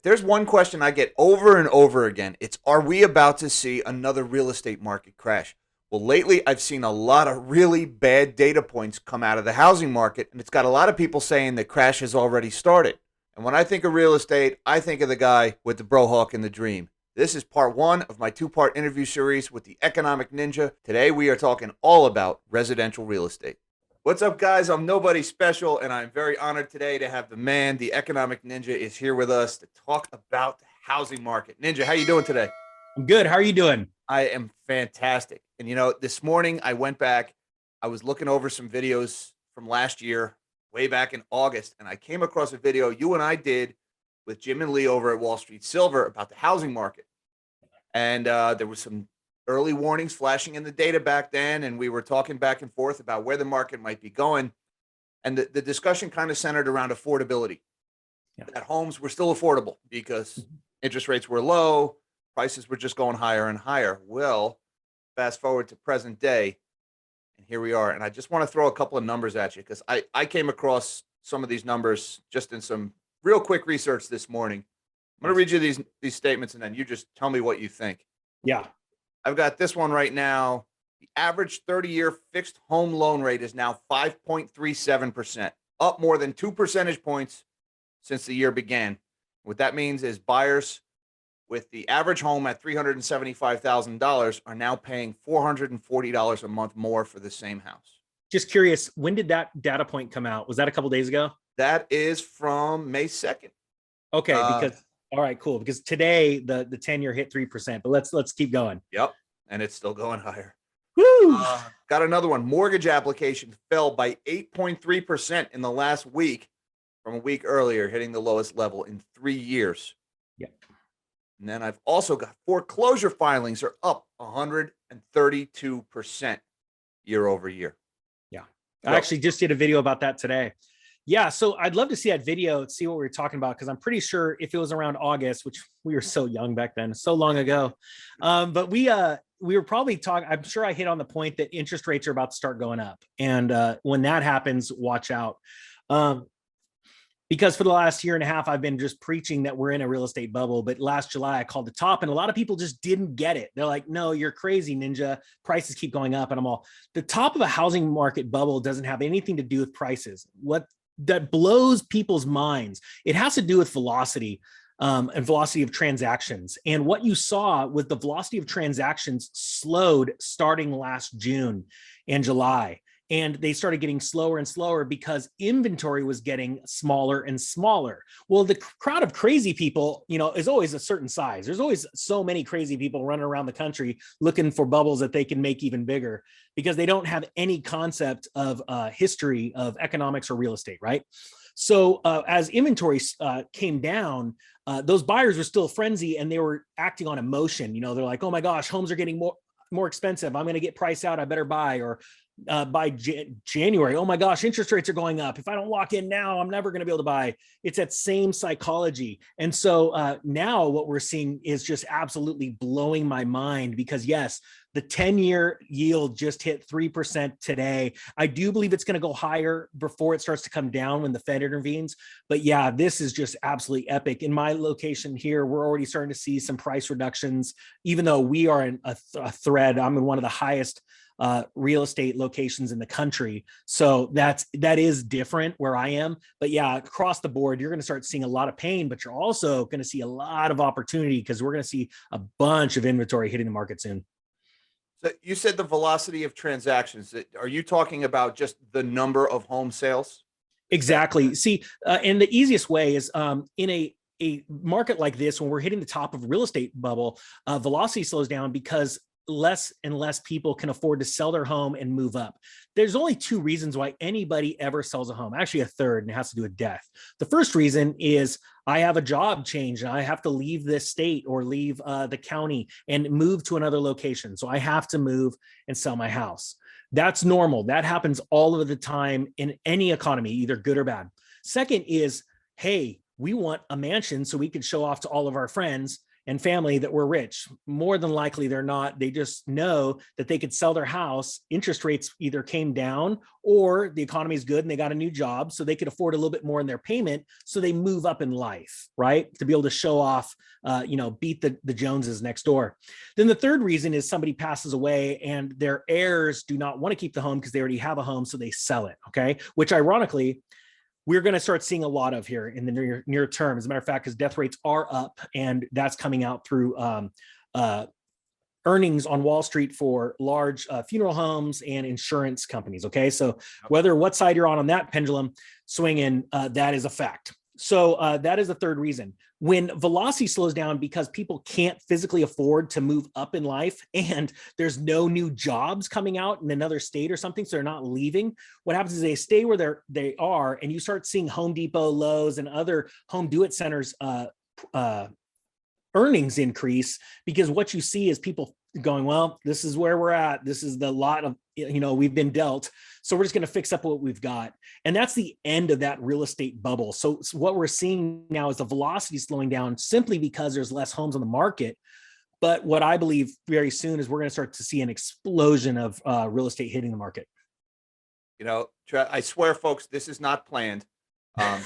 If there's one question I get over and over again, it's are we about to see another real estate market crash? Well, lately I've seen a lot of really bad data points come out of the housing market, and it's got a lot of people saying the crash has already started. And when I think of real estate, I think of the guy with the brohawk and the dream. This is part one of my two-part interview series with the Economic Ninja. Today we are talking all about residential real estate. What's up, guys? I'm nobody special, and I'm very honored today to have the man, the Economic Ninja, is here with us to talk about the housing market. Ninja, how you doing today? I'm good. How are you doing? I am fantastic. And this morning I went back, I was looking over some videos from last year, way back in August, and I came across a video you and I did with Jim and Lee over at Wall Street Silver about the housing market. And there was some early warnings flashing in the data back then, and we were talking back and forth about where the market might be going. And the discussion kind of centered around affordability. Yeah. That homes were still affordable because interest rates were low, prices were just going higher and higher. Well, fast forward to present day, and here we are. And I just want to throw a couple of numbers at you because I came across some of these numbers just in some real quick research this morning. I'm going to read you these statements, and then you just tell me what you think. Yeah. I've got this one right now. The average 30-year fixed home loan rate is now 5.37%, up more than 2 percentage points since the year began. What that means is buyers with the average home at $375,000 are now paying $440 a month more for the same house. Just curious, when did that data point come out? Was that a couple days ago? That is from May 2nd. Okay, because all right, cool. Because today the 10-year hit 3%, but let's keep going. Yep, and it's still going higher. Woo! Got another one. Mortgage applications fell by 8.3% in the last week from a week earlier, hitting the lowest level in 3 years. Yep. And then I've also got foreclosure filings are up 132% year over year. Yeah. I actually just did a video about that today. Yeah, so I'd love to see that video, see what we were talking about, because I'm pretty sure if it was around August, which we were so young back then, so long ago, but we were probably talking, I'm sure I hit on the point that interest rates are about to start going up. And when that happens, watch out. Because for the last year and a half, I've been just preaching that we're in a real estate bubble. But last July, I called the top, and a lot of people just didn't get it. They're like, no, you're crazy, Ninja. Prices keep going up. And I'm all, the top of a housing market bubble doesn't have anything to do with prices. What that blows people's minds, it has to do with velocity and velocity of transactions. And what you saw was the velocity of transactions slowed starting last June and July. And they started getting slower and slower because inventory was getting smaller and smaller. Well, the crowd of crazy people, is always a certain size. There's always so many crazy people running around the country looking for bubbles that they can make even bigger because they don't have any concept of history of economics or real estate, right? So as inventory came down, those buyers were still frenzy and they were acting on emotion. They're like, oh my gosh, homes are getting more expensive. I'm going to get priced out. I better buy. Or by January, oh my gosh, interest rates are going up. If I don't lock in now, I'm never going to be able to buy. It's that same psychology. And so now what we're seeing is just absolutely blowing my mind because yes, the 10-year yield just hit 3% today. I do believe it's going to go higher before it starts to come down when the Fed intervenes. But yeah, this is just absolutely epic. In my location here, we're already starting to see some price reductions, even though we are in a thread. I'm in one of the highest real estate locations in the country. So that is different where I am. But yeah, across the board, you're going to start seeing a lot of pain, but you're also going to see a lot of opportunity because we're going to see a bunch of inventory hitting the market soon. So you said the velocity of transactions. Are you talking about just the number of home sales? Exactly. See, and the easiest way is in a market like this, when we're hitting the top of a real estate bubble, velocity slows down because less and less people can afford to sell their home and move up. There's only two reasons why anybody ever sells a home, actually a third, and it has to do with death. The first reason is I have a job change and I have to leave this state or leave the county and move to another location. So I have to move and sell my house. That's normal. That happens all of the time in any economy, either good or bad. Second is, hey, we want a mansion so we can show off to all of our friends. and family that were rich. More than likely they're not. They just know that they could sell their house. Interest rates either came down or the economy is good and they got a new job, so they could afford a little bit more in their payment. So they move up in life, right? To be able to show off, beat the Joneses next door. Then the third reason is somebody passes away and their heirs do not want to keep the home because they already have a home, so they sell it. Okay. Which ironically, we're going to start seeing a lot of here in the near term. As a matter of fact, because death rates are up, and that's coming out through earnings on Wall Street for large funeral homes and insurance companies. Okay, so whether what side you're on that pendulum swinging, that is a fact. So that is the third reason. When velocity slows down because people can't physically afford to move up in life and there's no new jobs coming out in another state or something, so they're not leaving, what happens is they stay where they are, and you start seeing Home Depot, Lowe's, and other home do-it centers earnings increase, because what you see is people going, well, this is where we're at. This is the lot of, we've been dealt. So we're just going to fix up what we've got. And that's the end of that real estate bubble. So what we're seeing now is the velocity slowing down simply because there's less homes on the market. But what I believe very soon is we're going to start to see an explosion of real estate hitting the market. I swear, folks, this is not planned.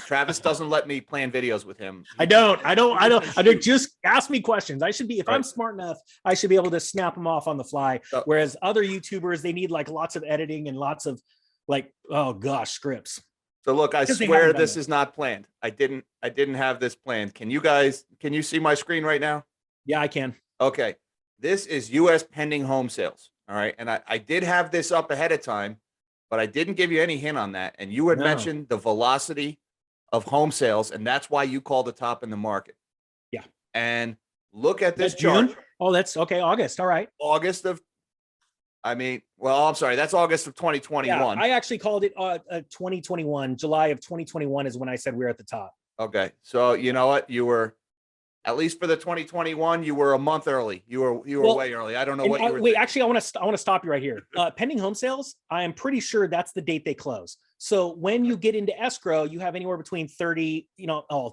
Travis doesn't let me plan videos with him. I don't just ask me questions. I should be, if I'm smart enough, I should be able to snap them off on the fly. Whereas other YouTubers, they need like lots of editing and lots of scripts. So look, I swear this is not planned. I didn't have this planned. Can you see my screen right now? Yeah, I can. Okay. This is US pending home sales. All right. And I did have this up ahead of time, but I didn't give you any hint on that. And you had mentioned the velocity of home sales, and that's why you call the top in the market. Yeah. And look at this chart. June? Oh, that's okay. August. All right. I'm sorry. That's August of 2021. Yeah, I actually called it 2021. July of 2021 is when I said we were at the top. Okay. So you know what? You were, at least for the 2021, you were a month early. You were way early. I don't know what you were thinking. Actually, I want to stop you right here. Pending home sales, I am pretty sure that's the date they close. So when you get into escrow, you have anywhere between 30,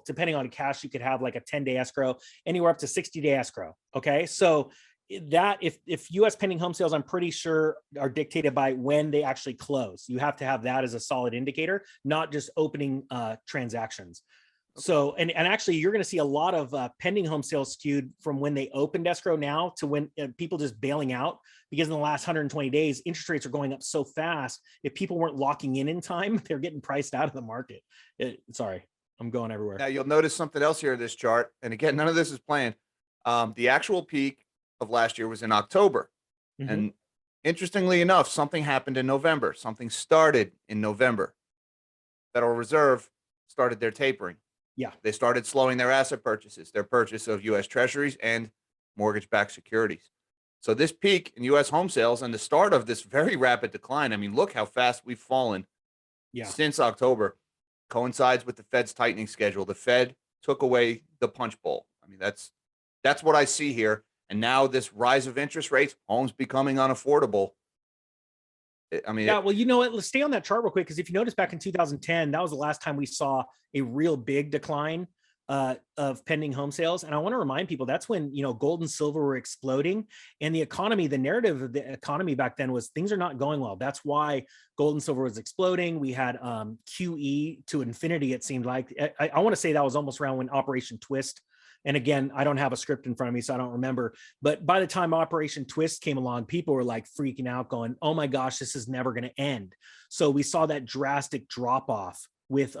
depending on cash, you could have like a 10-day escrow, anywhere up to 60-day escrow. Okay. So that if US pending home sales, I'm pretty sure are dictated by when they actually close. You have to have that as a solid indicator, not just opening transactions. So, and actually you're going to see a lot of pending home sales skewed from when they opened escrow now to when people just bailing out, because in the last 120 days, interest rates are going up so fast. If people weren't locking in time, they're getting priced out of the market. Sorry, I'm going everywhere. Now you'll notice something else here in this chart. And again, none of this is planned. The actual peak of last year was in October. Mm-hmm. And interestingly enough, something happened in November. Something started in November. Federal Reserve started their tapering. Yeah. They started slowing their asset purchases, their purchase of U.S. Treasuries and mortgage-backed securities. So this peak in U.S. home sales and the start of this very rapid decline, I mean, look how fast we've fallen since October, coincides with the Fed's tightening schedule. The Fed took away the punch bowl. I mean, that's what I see here. And now this rise of interest rates, homes becoming unaffordable. I mean, yeah, well, you know what? Let's stay on that chart real quick, because if you notice back in 2010, that was the last time we saw a real big decline of pending home sales. And I want to remind people that's when, gold and silver were exploding, and the economy, the narrative of the economy back then was things are not going well. That's why gold and silver was exploding. We had QE to infinity, it seemed like. I want to say that was almost around when Operation Twist. And again, I don't have a script in front of me, so I don't remember. But by the time Operation Twist came along, people were like freaking out going, oh my gosh, this is never going to end. So we saw that drastic drop off with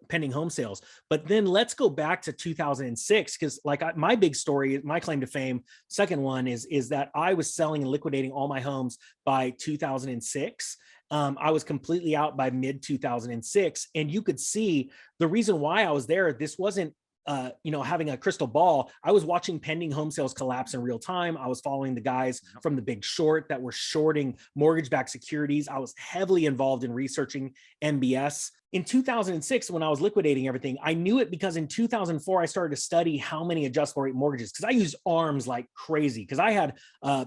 pending home sales. But then let's go back to 2006, because my big story, my claim to fame, second one is that I was selling and liquidating all my homes by 2006. I was completely out by mid 2006. And you could see the reason why I was there. This wasn't having a crystal ball. I was watching pending home sales collapse in real time. I was following the guys from The Big Short that were shorting mortgage-backed securities. I was heavily involved in researching MBS in 2006, when I was liquidating everything, I knew it because in 2004, I started to study how many adjustable rate mortgages, because I used ARMs like crazy. Because I had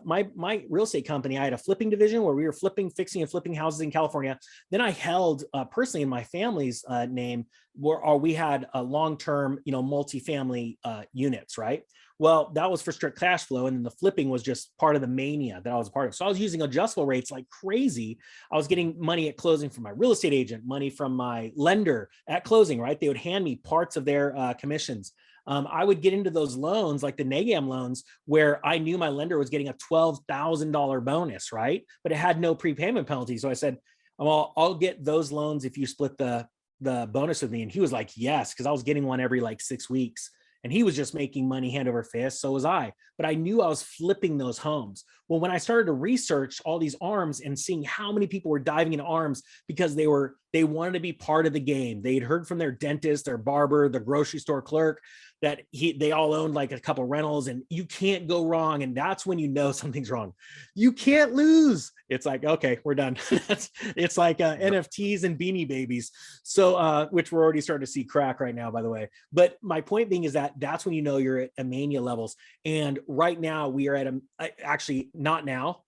my real estate company, I had a flipping division where we were fixing and flipping houses in California. Then I held personally in my family's name, where we had a long-term, multifamily units, right? Well, that was for strict cash flow. And then the flipping was just part of the mania that I was a part of. So I was using adjustable rates like crazy. I was getting money at closing from my real estate agent, money from my lender at closing, right? They would hand me parts of their commissions. I would get into those loans, like the NAGAM loans, where I knew my lender was getting a $12,000 bonus, right? But it had no prepayment penalty. So I said, I'll get those loans if you split the bonus with me. And he was like, yes, because I was getting one every like 6 weeks. And he was just making money hand over fist. So was I. But I knew I was flipping those homes. Well, when I started to research all these ARMs and seeing how many people were diving into ARMs because they wanted to be part of the game. They'd heard from their dentist, their barber, the grocery store clerk that they all owned like a couple rentals, and you can't go wrong. And that's when you know something's wrong. You can't lose. It's like, okay, we're done. It's like NFTs and Beanie Babies. So, which we're already starting to see crack right now, by the way. But my point being is that's when you know you're at mania levels. And right now we are at actually not now.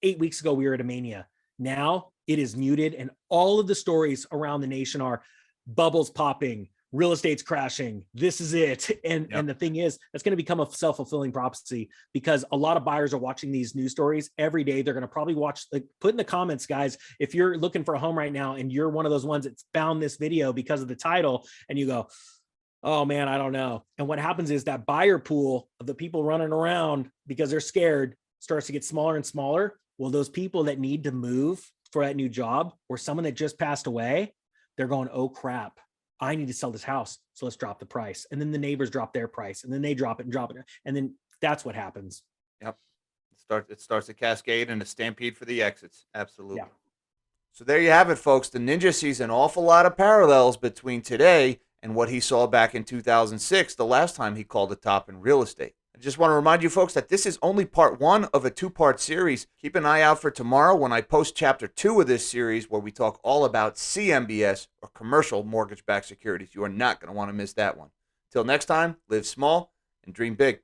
8 weeks ago, we were at a mania. Now it is muted. And all of the stories around the nation are bubbles popping, real estate's crashing. This is it. And the thing is, that's going to become a self-fulfilling prophecy, because a lot of buyers are watching these news stories every day. They're going to probably watch, like, put in the comments, guys, if you're looking for a home right now and you're one of those ones that's found this video because of the title and you go, oh man, I don't know. And what happens is that buyer pool of the people running around because they're scared starts to get smaller and smaller. Well, those people that need to move for that new job, or someone that just passed away, they're going, oh crap, I need to sell this house. So let's drop the price. And then the neighbors drop their price, and then they drop it and drop it. And then that's what happens. Yep. It starts a cascade and a stampede for the exits. Absolutely. Yeah. So there you have it, folks. The Ninja sees an awful lot of parallels between today and what he saw back in 2006, the last time he called a top in real estate. I just want to remind you folks that this is only part one of a two-part series. Keep an eye out for tomorrow when I post chapter 2 of this series, where we talk all about CMBS, or commercial mortgage-backed securities. You are not going to want to miss that one. Till next time, live small and dream big.